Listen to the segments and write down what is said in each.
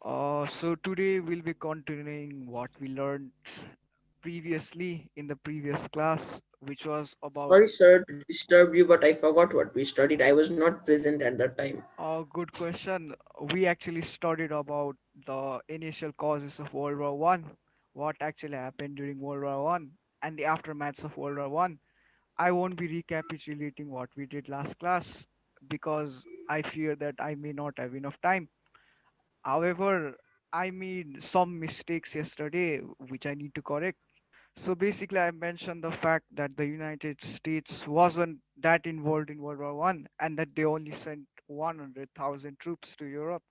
So today we'll be continuing what we learned previously in the previous class, which was about Sorry, sir, to disturb you, but I forgot what we studied. I was not present at that time. a good question. We actually studied about the initial causes of World War One, what actually happened during World War One, and the aftermaths of World War One. I won't be recapitulating what we did last class because I fear that I may not have enough time. However, I made some mistakes yesterday which I need to correct. So basically, I mentioned the fact that the United States wasn't that involved in World War One, and that they only sent 100,000 troops to Europe.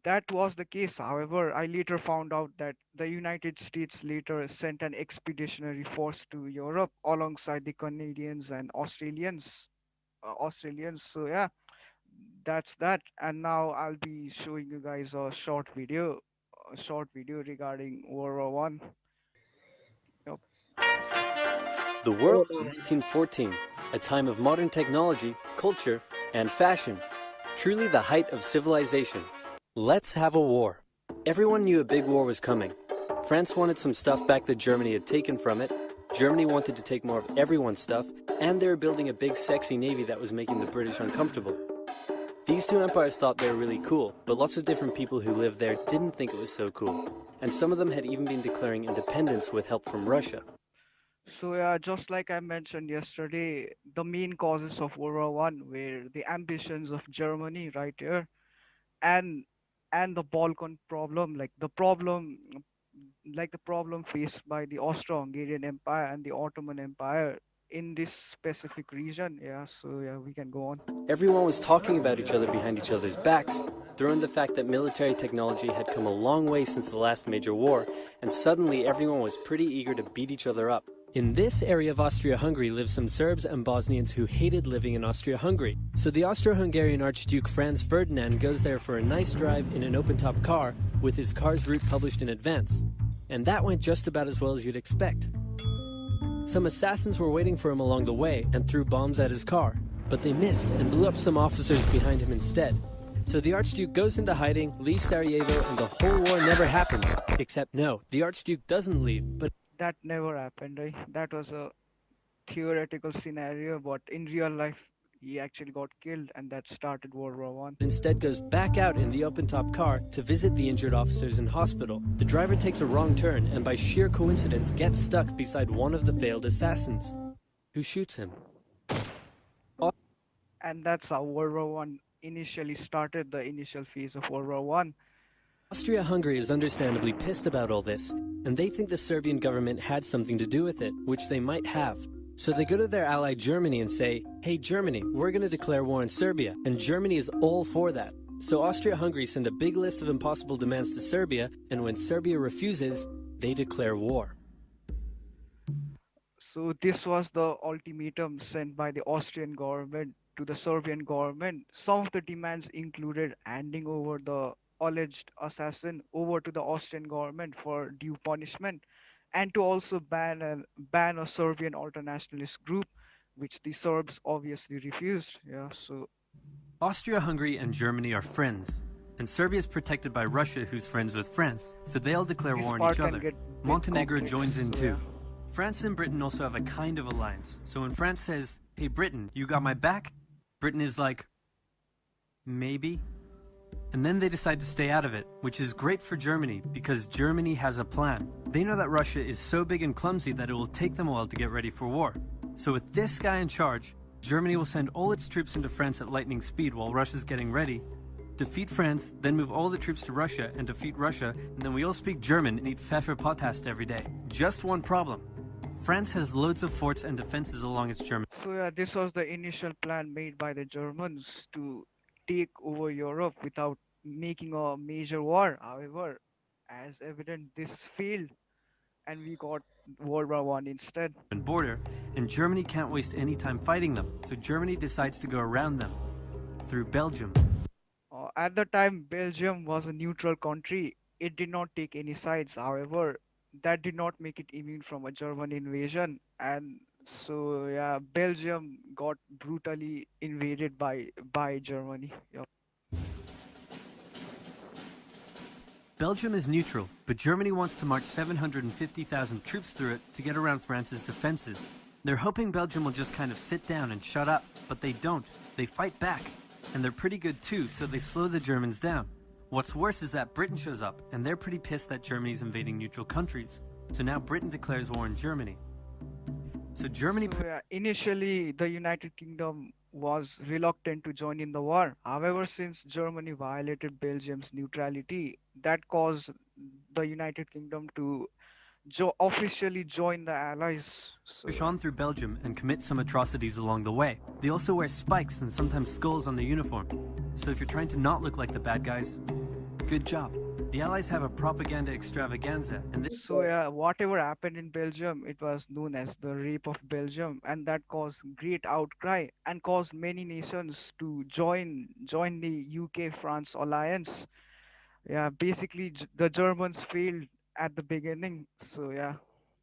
That was the case. However, I later found out that the United States later sent an expeditionary force to Europe alongside the Canadians and Australians. Australians. So yeah, that's that. And now I'll be showing you guys a short video regarding World War One. Yep. The Oh world in no. 1914, a time of modern technology, culture, and fashion. Truly the height of civilization. Let's have a war. Everyone knew a big war was coming. France wanted some stuff back that Germany had taken from it. Germany wanted to take more of everyone's stuff, and they were building a big sexy navy that was making the British uncomfortable. These two empires thought they were really cool, but lots of different people who lived there didn't think it was so cool. And some of them had even been declaring independence with help from Russia. So yeah, just like I mentioned yesterday, the main causes of World War One were the ambitions of Germany right here, and and the Balkan problem, like the problem faced by the Austro-Hungarian Empire and the Ottoman Empire in this specific region. Yeah, so yeah, we can go on. Everyone was talking about each other behind each other's backs. Throw in the fact that military technology had come a long way since the last major war, and suddenly everyone was pretty eager to beat each other up. In this area of Austria-Hungary live some Serbs and Bosnians who hated living in Austria-Hungary. So the Austro-Hungarian Archduke Franz Ferdinand goes there for a nice drive in an open-top car with his car's route published in advance. And that went just about as well as you'd expect. Some assassins were waiting for him along the way and threw bombs at his car, but they missed and blew up some officers behind him instead. So the Archduke goes into hiding, leaves Sarajevo, and the whole war never happened. Except no, the Archduke doesn't leave, but That never happened. Right? That was a theoretical scenario, but in real life, he actually got killed, and that started World War One. instead goes back out in the open-top car to visit the injured officers in hospital. The driver takes a wrong turn and by sheer coincidence gets stuck beside one of the failed assassins, who shoots him. And that's how World War One initially started, the initial phase of World War One. Austria-Hungary is understandably pissed about all this, and they think the Serbian government had something to do with it, which they might have. So they go to their ally Germany and say, hey Germany, we're going to declare war on Serbia, and Germany is all for that. So Austria-Hungary send a big list of impossible demands to Serbia, and when Serbia refuses, they declare war. So this was the ultimatum sent by the Austrian government to the Serbian government. Some of the demands included handing over the alleged assassin over to the Austrian government for due punishment, and to also ban a Serbian ultranationalist group, which the Serbs obviously refused. Yeah, so Austria-Hungary and Germany are friends, and Serbia is protected by Russia, who's friends with France, so they'll declare this war on part each can other. get bit Montenegro complex. joins in So too. yeah. France and Britain also have a kind of alliance, so when France says, hey Britain, you got my back? Britain is like, maybe? And then they decide to stay out of it, which is great for Germany because Germany has a plan. They know that Russia is so big and clumsy that it will take them a while to get ready for war. So with this guy in charge, Germany will send all its troops into France at lightning speed while Russia's getting ready, defeat France, then move all the troops to Russia and defeat Russia, and then we all speak German and eat Pfefferpottast every day. Just one problem. France has loads of forts and defenses along its German. So yeah, this was the initial plan made by the Germans to take over Europe without making a major war. However, as evident, this failed, and we got World War One instead. border, and Germany can't waste any time fighting them, so Germany decides to go around them through Belgium. At the time, Belgium was a neutral country. It did not take any sides. However, that did not make it immune from a German invasion, and so yeah, Belgium got brutally invaded by Germany. Yep. Belgium is neutral, but Germany wants to march 750,000 troops through it to get around France's defenses. They're hoping Belgium will just kind of sit down and shut up, but they don't. They fight back. And they're pretty good too, so they slow the Germans down. What's worse is that Britain shows up, and they're pretty pissed that Germany's invading neutral countries. So now Britain declares war on Germany. So Germany... So yeah, initially the United Kingdom was reluctant to join in the war. However, since Germany violated Belgium's neutrality, that caused the United Kingdom to officially join the Allies. So push yeah. on through Belgium and commit some atrocities along the way. They also wear spikes and sometimes skulls on their uniform. So if you're trying to not look like the bad guys, good job. The Allies have a propaganda extravaganza, and this... So yeah, whatever happened in Belgium, it was known as the rape of Belgium, and that caused great outcry and caused many nations to join the UK-France alliance. Yeah, basically the Germans failed at the beginning. So yeah,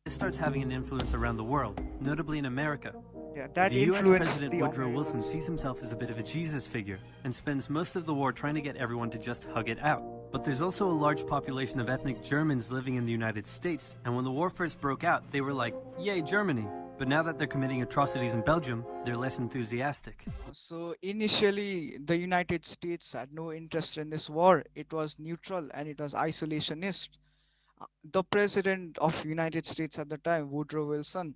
starts having an influence around the world, notably in America. yeah, that The US influenced President the Woodrow Wilson Americans. sees himself as a bit of a Jesus figure and spends most of the war trying to get everyone to just hug it out. But there's also a large population of ethnic Germans living in the United States, and when the war first broke out, they were like, yay, Germany. But now that they're committing atrocities in Belgium, they're less enthusiastic. So initially, the United States had no interest in this war. It was neutral and it was isolationist. The president of United States at the time, Woodrow Wilson,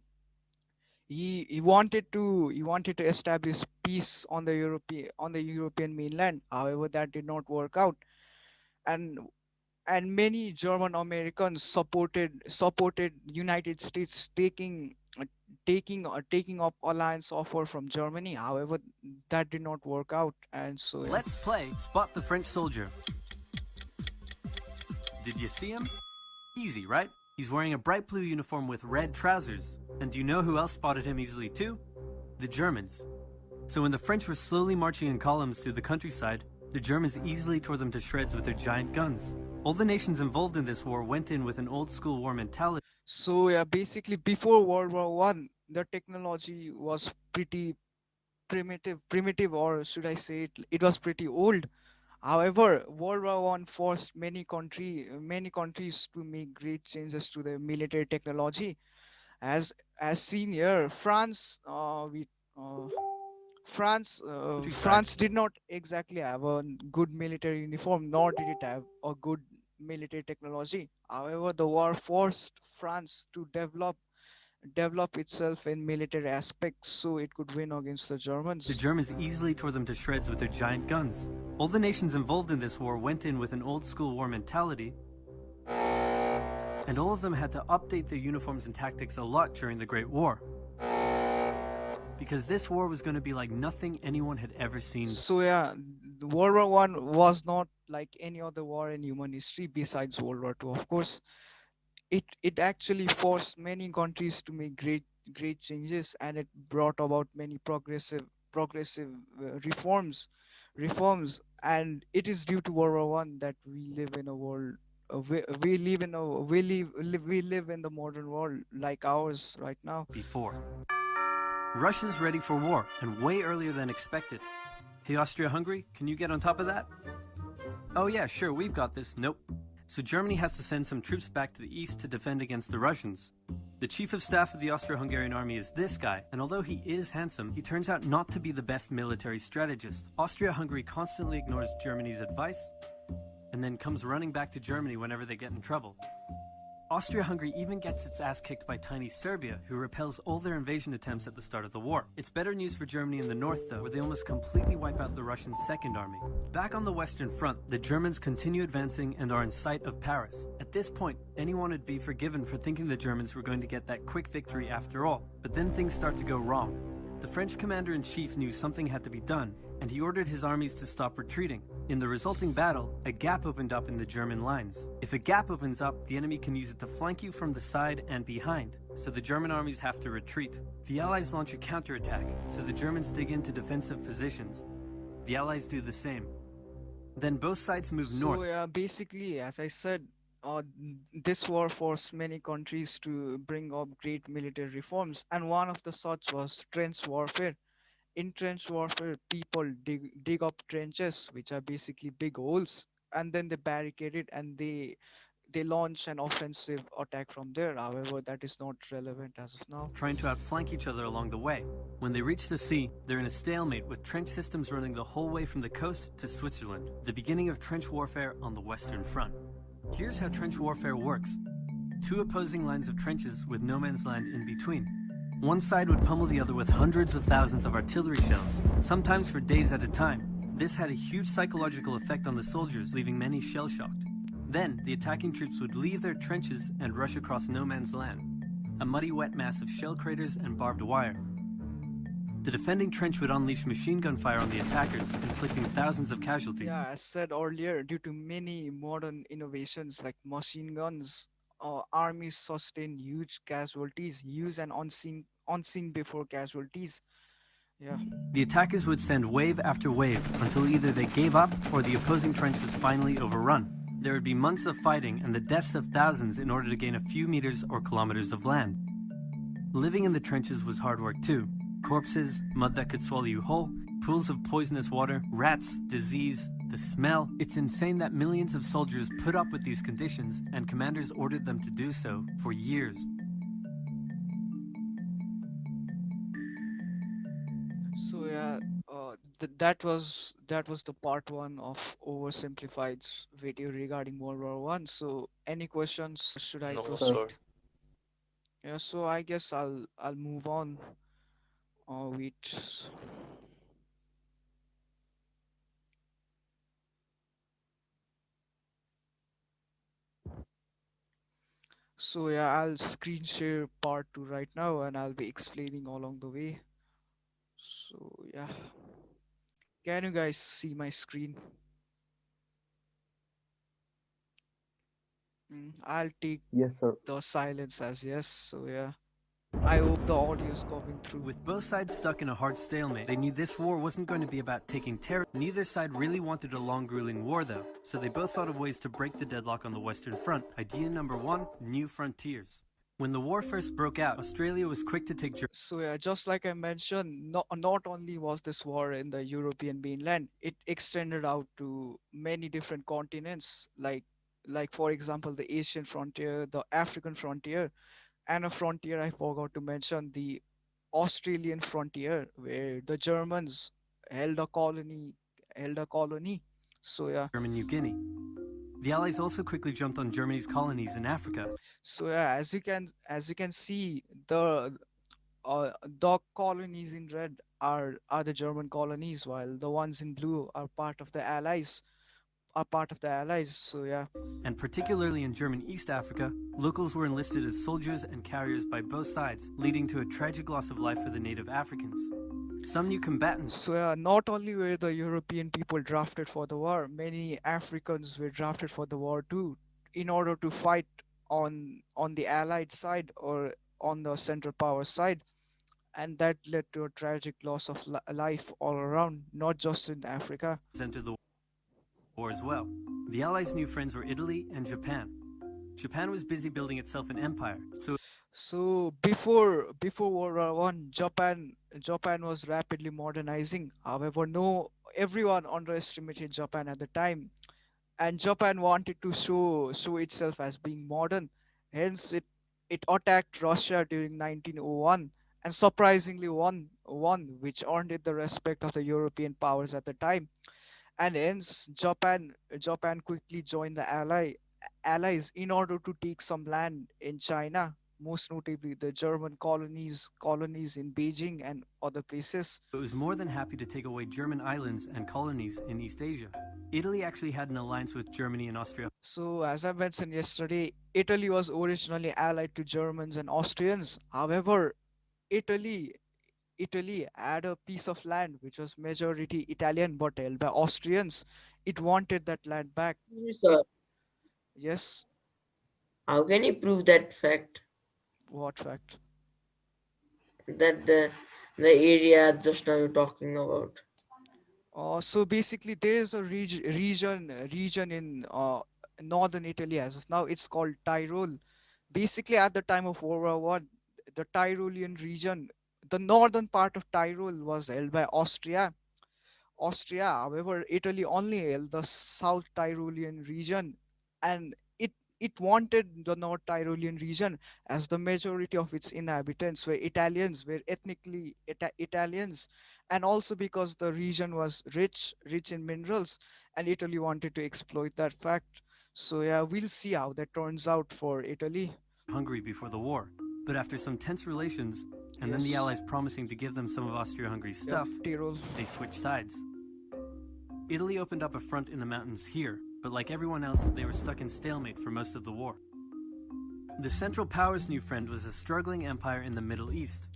he wanted to establish peace on the European mainland. However, that did not work out, and many German Americans supported United States taking up alliance offer from Germany. However, that did not work out, and so yeah. Let's play Spot the French Soldier. Did you see him? Easy, right? He's wearing a bright blue uniform with red trousers. And do you know who else spotted him easily too? The Germans. So when the French were slowly marching in columns through the countryside, the Germans easily tore them to shreds with their giant guns. All the nations involved in this war went in with an old school war mentality. So yeah, basically before World War One, the technology was pretty primitive, or should I say it was pretty old. However, World War One forced many countries to make great changes to their military technology. As seen here, uh, Countryside. France did not exactly have a good military uniform, nor did it have a good military technology. However, the war forced France to develop itself in military aspects so it could win against the The Germans. Germans easily tore them to shreds with their giant guns. All the nations involved in this war went in with an old school war mentality, and all of them had to update their uniforms and tactics a lot during the Great War. Because this war was going to be like nothing anyone had ever seen. So yeah, the World War One was not like any other war in human history besides World War Two. Of course, it actually forced many countries to make great changes, and it brought about many progressive reforms, and it is due to World War One that we live in a world. We live in a we live in the modern world like ours right now. Before. Russia's ready for war, and way earlier than expected. Hey, Austria-Hungary, can you get on top of that? Oh yeah, sure, we've got this. Nope. So Germany has to send some troops back to the east to defend against the Russians. The chief of staff of the Austro-Hungarian army is this guy, and although he is handsome, he turns out not to be the best military strategist. Austria-Hungary constantly ignores Germany's advice, and then comes running back to Germany whenever they get in trouble. Austria-Hungary even gets its ass kicked by tiny Serbia, who repels all their invasion attempts at the start of the war. It's better news for Germany in the north, though, where they almost completely wipe out the Russian Second Army. Back on the Western Front, the Germans continue advancing and are in sight of Paris. At this point, anyone would be forgiven for thinking the Germans were going to get that quick victory after all. But then things start to go wrong. The French commander-in-chief knew something had to be done, and he ordered his armies to stop retreating. In the resulting battle, a gap opened up in the German lines. If a gap opens up, the enemy can use it to flank you from the side and behind, so the German armies have to retreat. The Allies launch a counterattack, so the Germans dig into defensive positions. The Allies do the same. Then both sides move north. So yeah, basically, as I said, this war forced many countries to bring up great military reforms, and one of the such was trench warfare. In trench warfare, people dig up trenches, which are basically big holes, and then they barricaded and they launch an offensive attack from there. However, that is not relevant as of now. trying to outflank each other along the way. When they reach the sea, they're in a stalemate with trench systems running the whole way from the coast to Switzerland, the beginning of trench warfare on the Western Front. Here's how trench warfare works. Two opposing lines of trenches with no man's land in between. One side would pummel the other with hundreds of thousands of artillery shells, sometimes for days at a time. This had a huge psychological effect on the soldiers, leaving many shell-shocked. Then, the attacking troops would leave their trenches and rush across no man's land, a muddy wet mass of shell craters and barbed wire. The defending trench would unleash machine gun fire on the attackers, inflicting thousands of casualties. Yeah, as said earlier, due to many modern innovations like machine guns, armies sustain huge casualties, use an unseen before casualties. Yeah. The attackers would send wave after wave until either they gave up or the opposing trench was finally overrun. There would be months of fighting and the deaths of thousands in order to gain a few meters or kilometers of land. Living in the trenches was hard work too. Corpses, mud that could swallow you whole, pools of poisonous water, rats, disease, the smell. It's insane that millions of soldiers put up with these conditions and commanders ordered them to do so for years. So yeah, that was the part one of oversimplified video regarding World War One. So any questions, or should I No, proceed? sir. Yeah. So I guess I'll move on. With So yeah, I'll screen share part two right now, and I'll be explaining along the way. So yeah, can you guys see my screen? I'll take Yes, sir. the silence as yes. So yeah, I hope the audio is coming through. With both sides stuck in a hard stalemate, they knew this war wasn't going to be about taking territory. Neither side really wanted a long, grueling war, though, so they both thought of ways to break the deadlock on the Western Front. Idea number one: new frontiers. When the war first broke out, Australia was quick to take So yeah, just like I mentioned, not only was this war in the European mainland, it extended out to many different continents, like for example the Asian frontier, the African frontier, and a frontier I forgot to mention, the Australian frontier, where the Germans held a colony, held a colony. So yeah, German New Guinea. The Allies also quickly jumped on Germany's colonies in Africa. so yeah, as you can see, the colonies in red are the German colonies, while the ones in blue are part of the Allies. Are part of the Allies. So yeah. And particularly in German East Africa, locals were enlisted as soldiers and carriers by both sides, leading to a tragic loss of life for the native Africans. Some new combatants So yeah, not only were the European people drafted for the war, many Africans were drafted for the war too, in order to fight on the Allied side or on the Central Power side, and that led to a tragic loss of life all around, not just in Africa. entered the war as well. The Allies' new friends were Italy and Japan. Japan was busy building itself an empire, so So before World War One, Japan was rapidly modernizing. However, no everyone underestimated Japan at the time, and Japan wanted to show itself as being modern. Hence, it attacked Russia during 1901 and surprisingly won, which earned it the respect of the European powers at the time. And hence, Japan quickly joined the allies in order to take some land in China, most notably the German colonies in Beijing and other places. it was more than happy to take away German islands and colonies in East Asia. Italy actually had an alliance with Germany and Austria So, as I mentioned yesterday, Italy was originally allied to Germans and Austrians. However, Italy Italy had a piece of land which was majority Italian but held by Austrians. It wanted that land back. It So, Yes, how can you prove that fact? what fact? That the area just now you're talking about. So basically, there is a region in northern Italy as of now. It's called Tyrol. Basically, at the time of World War One, the Tyrolean region, the northern part of Tyrol was held by Austria, Austria. However, Italy only held the South Tyrolean region, and it wanted the North Tyrolean region as the majority of its inhabitants were Italians, were ethnically Italians, and also because the region was rich in minerals, and Italy wanted to exploit that fact. So yeah, we'll see how that turns out for Italy. Hungary before the war, but after some tense relations, and then the Yes. Allies promising to give them some of Austria-Hungary's Yep, stuff, Tyrol. they switched sides. Italy opened up a front in the mountains here, but like everyone else, they were stuck in stalemate for most of the war. The Central Powers' new friend was a struggling empire in the Middle East.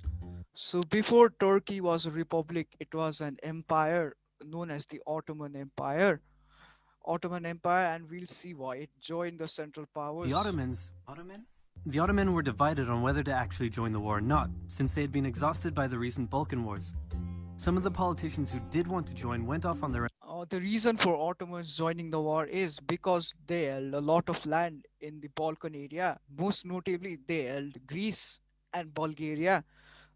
So before Turkey was a republic, it was an empire known as the Ottoman Empire. Ottoman Empire, and we'll see why it joined the Central The Powers. Ottomans The Ottoman were divided on whether to actually join the war or not, since they had been exhausted by the recent Balkan Wars. Some of the politicians who did want to join went off on their The reason for Ottomans joining the war is because they held a lot of land in the Balkan area. Most notably, they held Greece and Bulgaria.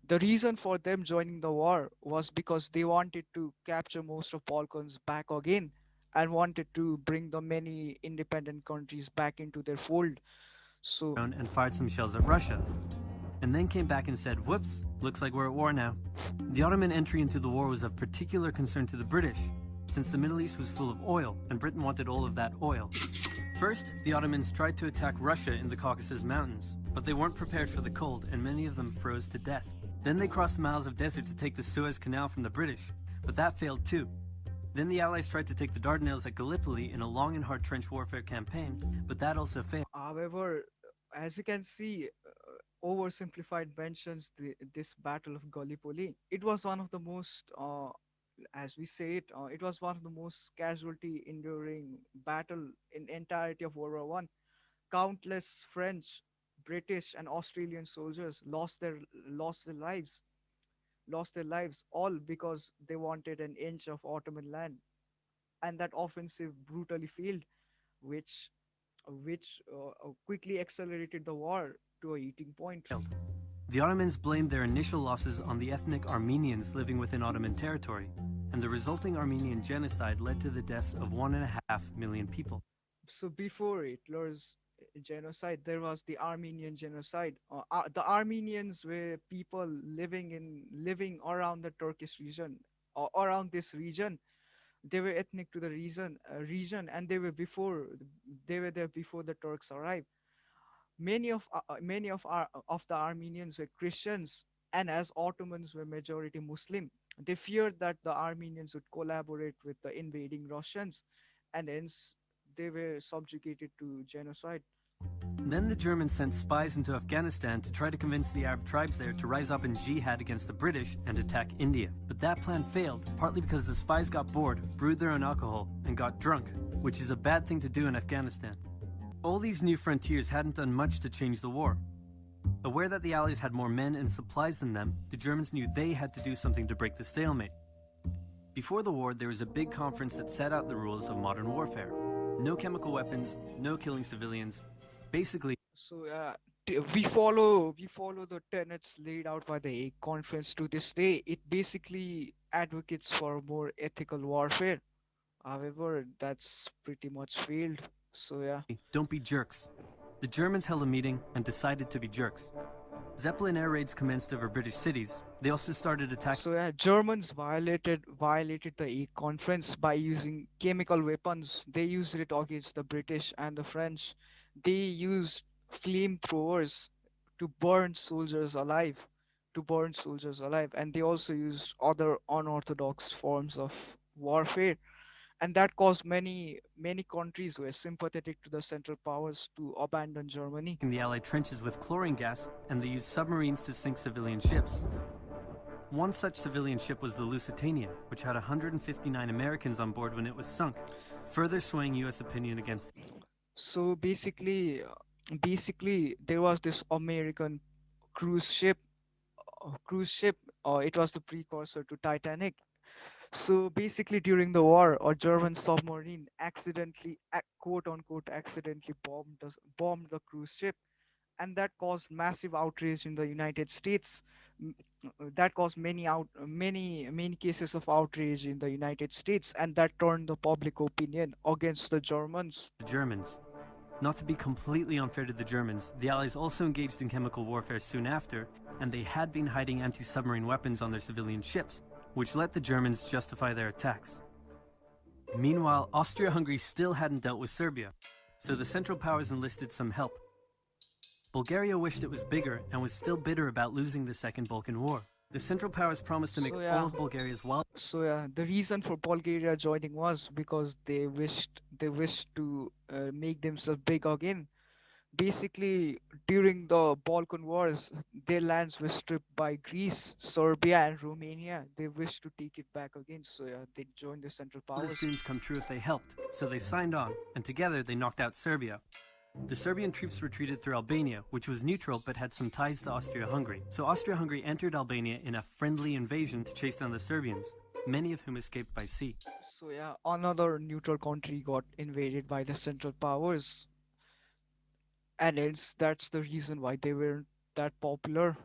The reason for them joining the war was because they wanted to capture most of Balkans back again and wanted to bring the many independent countries back into their fold. So, own and fired some shells at Russia, and then came back and said, whoops, looks like we're at war now. The Ottoman entry into the war was of particular concern to the British, since the Middle East was full of oil, and Britain wanted all of that oil. First, the Ottomans tried to attack Russia in the Caucasus Mountains, but they weren't prepared for the cold, and many of them froze to death. Then they crossed miles of desert to take the Suez Canal from the British, but that failed too. Then the Allies tried to take the Dardanelles at Gallipoli in a long and hard trench warfare campaign, but that also failed. however, as you can see, oversimplified mentions this Battle of Gallipoli. It was one of the most, as we say it, it was one of the most casualty enduring battle in entirety of World War One. Countless French, British, and Australian soldiers lost their lives, all because they wanted an inch of Ottoman land, and that offensive brutally failed, which quickly accelerated the war to a heating point. The Ottomans blamed their initial losses on the ethnic Armenians living within Ottoman territory, and the resulting Armenian genocide led to the deaths of 1.5 million people. So before Hitler's genocide, there was the Armenian genocide. The Armenians were people living around the Turkish region, or around this region. They were ethnic to the region, and they were there before the Turks arrived. Many of the Armenians were Christians, and as Ottomans were majority Muslim, they feared that the Armenians would collaborate with the invading Russians, and hence they were subjugated to genocide. Then the Germans sent spies into Afghanistan to try to convince the Arab tribes there to rise up in jihad against the British and attack India. But that plan failed, partly because the spies got bored, brewed their own alcohol, and got drunk, which is a bad thing to do in Afghanistan. All these new frontiers hadn't done much to change the war. Aware that the Allies had more men and supplies than them, the Germans knew they had to do something to break the stalemate. Before the war, there was a big conference that set out the rules of modern warfare. No chemical weapons, no killing civilians. Basically, So we follow the tenets laid out by the Hague Conference to this day. It basically advocates for more ethical warfare. However, that's pretty much failed. So yeah. don't be jerks. The Germans held a meeting and decided to be jerks. Zeppelin air raids commenced over British cities. They also started attacking So yeah, Germans violated the Hague Conference by using chemical weapons. They used it against the British and the French. They used flamethrowers to burn soldiers alive, and they also used other unorthodox forms of warfare, and that caused many countries who were sympathetic to the Central Powers to abandon Germany. the Allied trenches with chlorine gas, and they used submarines to sink civilian ships. One such civilian ship was the Lusitania, which had 159 Americans on board when it was sunk, further swaying US opinion against. So basically there was this American cruise ship cruise ship. It was the precursor to Titanic. So basically during the war, a German submarine quote unquote accidentally bombed the cruise ship, and that caused massive outrage in the United States. M- That caused many cases of outrage in the United States, and that turned the public opinion against the Germans. The Germans. Not to be completely unfair to the Germans, the Allies also engaged in chemical warfare soon after, and they had been hiding anti-submarine weapons on their civilian ships, which let the Germans justify their attacks. Meanwhile, Austria-Hungary still hadn't dealt with Serbia, so the Central Powers enlisted some help. Bulgaria wished it was bigger and was still bitter about losing the Second Balkan War. The Central Powers promised to make So all yeah, of Bulgaria's wild the reason for Bulgaria joining was because they wished to make themselves big again. Basically, during the Balkan Wars, their lands were stripped by Greece, Serbia, and Romania. They wished to take it back again, so yeah, they joined the Central wildest Powers. dreams come true if they helped, so they signed on, and together they knocked out Serbia. The Serbian troops retreated through Albania, which was neutral but had some ties to Austria-Hungary. So Austria-Hungary entered Albania in a friendly invasion to chase down the Serbians, many of whom escaped by sea. So yeah, another neutral country got invaded by the Central Powers, and that's the reason why they weren't that popular.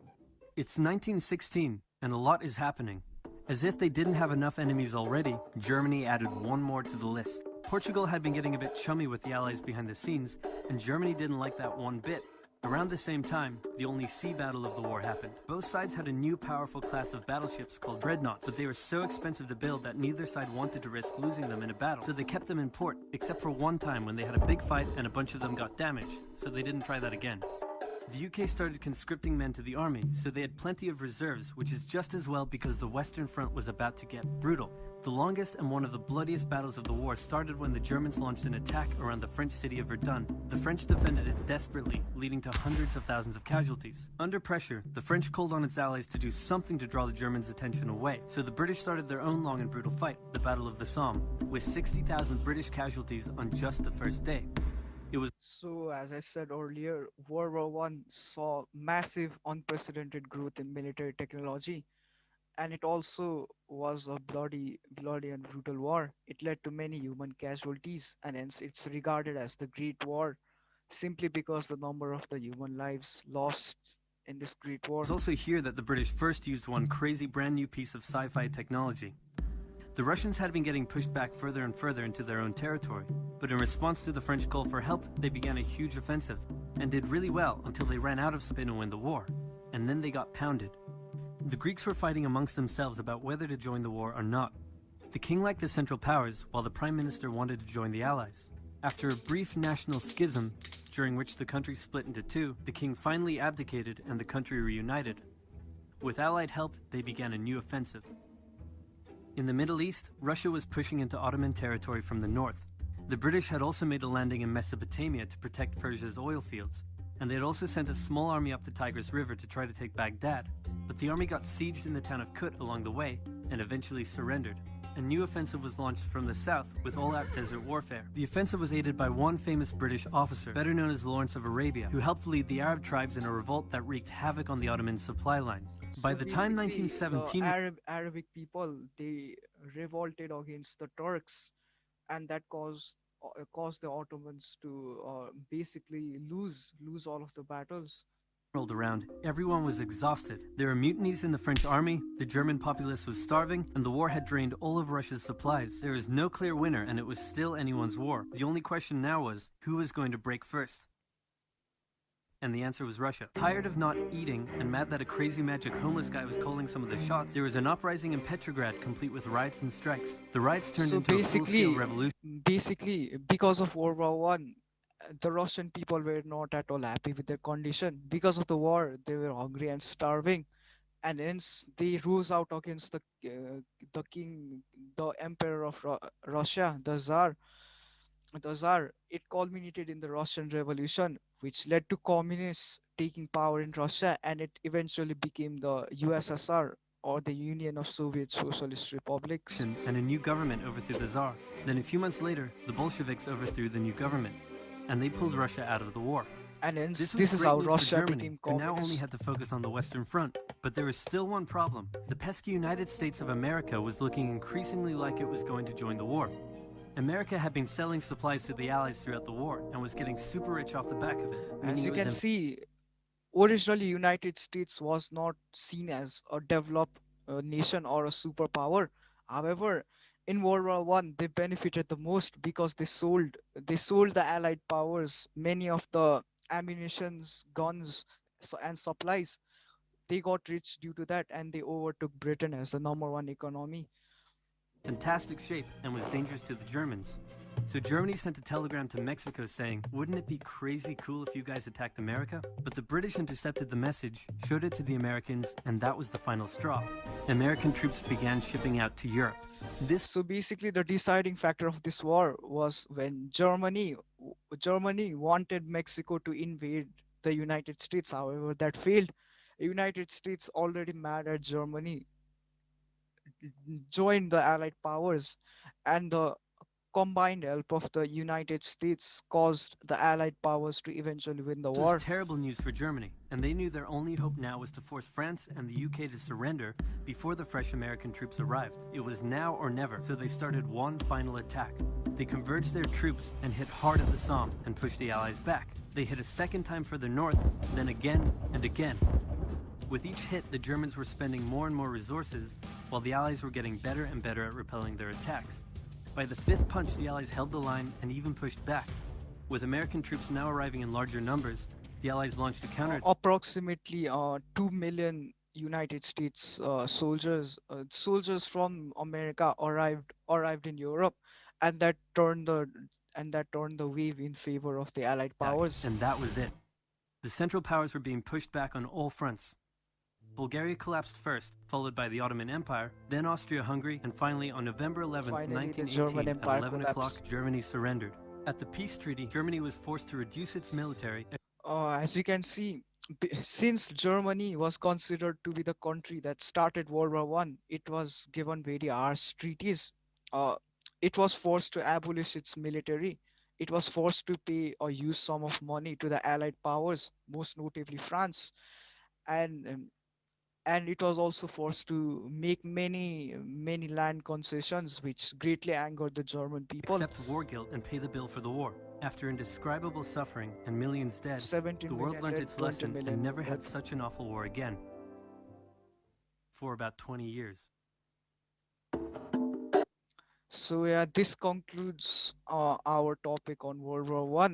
It's 1916, and a lot is happening. As if they didn't have enough enemies already, Germany added one more to the list. Portugal had been getting a bit chummy with the Allies behind the scenes, and Germany didn't like that one bit. Around the same time, the only sea battle of the war happened. Both sides had a new powerful class of battleships called dreadnoughts, but they were so expensive to build that neither side wanted to risk losing them in a battle, so they kept them in port, except for one time when they had a big fight and a bunch of them got damaged, so they didn't try that again. The UK started conscripting men to the army, so they had plenty of reserves, which is just as well because the Western Front was about to get brutal. The longest and one of the bloodiest battles of the war started when the Germans launched an attack around the French city of Verdun. The French defended it desperately, leading to hundreds of thousands of casualties. Under pressure, the French called on its allies to do something to draw the Germans' attention away, so the British started their own long and brutal fight, the Battle of the Somme, with 60,000 British casualties on just the first day. It was So, as I said earlier, World War One saw massive, unprecedented growth in military technology, and it also was a bloody and brutal war. It led to many human casualties, and hence it's regarded as the Great War, simply because the number of the human lives lost in this Great War. also here that the British first used one crazy brand new piece of sci-fi technology. The Russians had been getting pushed back further and further into their own territory, but in response to the French call for help, they began a huge offensive, and did really well until they ran out of something to win the war, and then they got pounded. The Greeks were fighting amongst themselves about whether to join the war or not. The king liked the Central Powers, while the Prime Minister wanted to join the Allies. After a brief national schism, during which the country split into two, the king finally abdicated and the country reunited. With Allied help, they began a new offensive. In the Middle East, Russia was pushing into Ottoman territory from the north. The British had also made a landing in Mesopotamia to protect Persia's oil fields, and they had also sent a small army up the Tigris River to try to take Baghdad, but the army got sieged in the town of Kut along the way and eventually surrendered. A new offensive was launched from the south with all-out desert warfare. The offensive was aided by one famous British officer, better known as Lawrence of Arabia, who helped lead the Arab tribes in a revolt that wreaked havoc on the Ottoman supply lines. By So the time basically, the 1917 Arabic people, they revolted against the Turks, and that caused the Ottomans to basically lose all of the battles. rolled around, everyone was exhausted. There were mutinies in the French army, the German populace was starving, and the war had drained all of Russia's supplies. There was no clear winner, and it was still anyone's war. The only question now was, who was going to break first? And the answer was Russia. Tired of not eating, and mad that a crazy magic homeless guy was calling some of the shots, there was an uprising in Petrograd complete with riots and strikes. The riots turned So into a full-scale basically, revolution. because of World War One, the Russian people were not at all happy with their condition. Because of the war, they were hungry and starving, and hence they rose out against the king, the emperor of Russia, the Tsar. It culminated in the Russian Revolution, which led to communists taking power in Russia, and it eventually became the USSR, or the Union of Soviet Socialist Republics. And a new government overthrew the Tsar. Then a few months later, the Bolsheviks overthrew the new government, and they pulled Russia out of the war. And hence, This this was is great how news for Russia Germany, became who now only communist. had to focus on the Western Front. But there was still one problem. The pesky United States of America was looking increasingly like it was going to join the war. America had been selling supplies to the Allies throughout the war and was getting super rich off the back of it. As meaning you it was can see, Originally, United States was not seen as a developed nation or a superpower. However, in World War One, they benefited the most because they sold the Allied powers many of the ammunitions, guns, and supplies. They got rich due to that, and they overtook Britain as the number one economy. Fantastic shape and was dangerous to the Germans. So Germany sent a telegram to Mexico saying, "Wouldn't it be crazy cool if you guys attacked America?" But the British intercepted the message, showed it to the Americans, and that was the final straw. American troops began shipping out to Europe. This So basically, the deciding factor of this war was when Germany wanted Mexico to invade the United States. However, that failed. United States, already mad at Germany, joined the Allied powers, and the combined help of the United States caused the Allied powers to eventually win the was war. terrible news for Germany, and they knew their only hope now was to force France and the UK to surrender before the fresh American troops arrived. It was now or never, so they started one final attack. They converged their troops and hit hard at the Somme and pushed the Allies back. They hit a second time further north, then again and again. With each hit, the Germans were spending more and more resources, while the Allies were getting better and better at repelling their attacks. By the fifth punch, the Allies held the line and even pushed back. With American troops now arriving in larger numbers, the Allies launched a counterattack. Approximately 2 million United States soldiers from America arrived in Europe, and that turned the wave in favor of the Allied powers. And that was it. The Central Powers were being pushed back on all fronts. Bulgaria collapsed first, followed by the Ottoman Empire, then Austria-Hungary, and finally on November 11, Finally, the German 1918, at Empire 11 o'clock, collapsed. Germany surrendered. At the peace treaty, Germany was forced to reduce its military. As you can see, since Germany was considered to be the country that started World War One, it was given very harsh treaties. Uh, it was forced to abolish its military. It was forced to pay a huge sum of money to the Allied powers, most notably France, and and it was also forced to make many land concessions, which greatly angered the German people. Accept war guilt and pay the bill for the war. After indescribable suffering and millions dead, 17 the world million learned dead, its 20 lesson and million never had hurt. such an awful war again for about 20 years. So yeah, this concludes our topic on World War One.